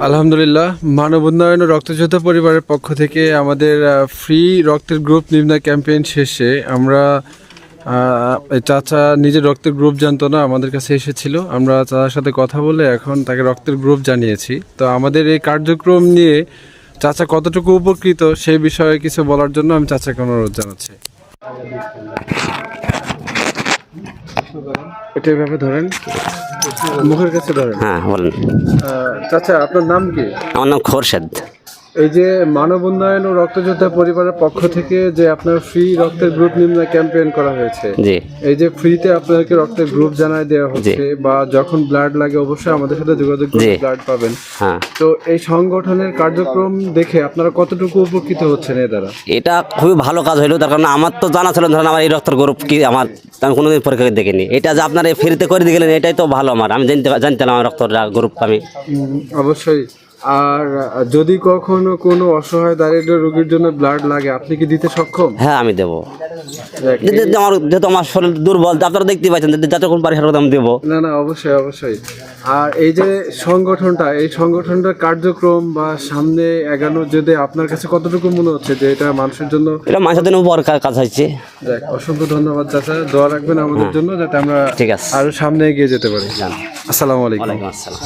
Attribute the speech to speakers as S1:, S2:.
S1: আলহামদুলিল্লাহ, মানব উন্নয়ন ও রক্তযোদ্ধা পরিবারের পক্ষ থেকে আমাদের ফ্রি রক্তের গ্রুপ নির্ণয় ক্যাম্পেইন শেষে আমরা চাচা নিজের রক্তের গ্রুপ জানতো না, আমাদের কাছে এসেছিল। আমরা চাচার সাথে কথা বলে এখন তাকে রক্তের গ্রুপ জানিয়েছি। তো আমাদের এই কার্যক্রম নিয়ে চাচা কতটুকু উপকৃত সেই বিষয়ে কিছু বলার জন্য আমি চাচাকে অনুরোধ জানাচ্ছি। এটা এভাবে ধরেন, মুখের কাছে ধরেন।
S2: হ্যাঁ বলেন।
S1: চাচা, আপনার নাম কি?
S2: আমার নাম খোরশেদ।
S1: এই যে মানব উন্নয়ন ও রক্তযোদ্ধা পরিবারের পক্ষ থেকে যে আপনার ফ্রি রক্তের গ্রুপ নির্ণয় ক্যাম্পেইন করা হয়েছে,
S2: জি,
S1: এই যে ফ্রিতে আপনাদেরকে রক্তের গ্রুপ জানায় দেওয়া হচ্ছে, বা যখন ব্লাড লাগে অবশ্যই আমাদের সাথে যোগাযোগ করে ব্লাড পাবেন।
S2: হ্যাঁ,
S1: তো এই সংগঠনের কার্যক্রম দেখে আপনারা কতটুকু উপকৃত হচ্ছেন এর দ্বারা?
S2: এটা খুবই ভালো কাজ হইলো, তার কারণ আমার তো জানা ছিল ধরেন আমার এই রক্তের গ্রুপ কি আমার আমি কোনোদিন পরীক্ষা দেখিনি। এটা যে আপনার এই ফ্রিতে করে দিয়ে গেলেন এটাই তো ভালো। আমি জানতাম আমার রক্তের গ্রুপ আমি।
S1: অবশ্যই। আর যদি কখনো কোনো অসহায় দারিদ্র রোগীর জন্য ব্লাড লাগে, আপনি কি দিতে সক্ষম?
S2: হ্যাঁ আমি দেবো। যেহেতু আমার শরীর দুর্বল, আপনারা দেখতে পাচ্ছেন, যতক্ষণ পারি সেরকম আমি দেবো।
S1: না না, অবশ্যই অবশ্যই। আর এই যে এই সংগঠনটার কার্যক্রম বা সামনে এগানো যদি আপনার কাছে কতটুকু মনে হচ্ছে যে এটা মানুষের জন্য?
S2: এটা মানুষের জন্য উপর কাজ হচ্ছে।
S1: দেখ, অসংখ্য ধন্যবাদ চাচা, দোয়া রাখবেন আমাদের জন্য যাতে আমরা
S2: ঠিক আছে
S1: আরো সামনে এগিয়ে যেতে পারি।
S2: জান।
S1: আসসালামু আলাইকুম।
S2: ওয়ালাইকুম আসসালাম।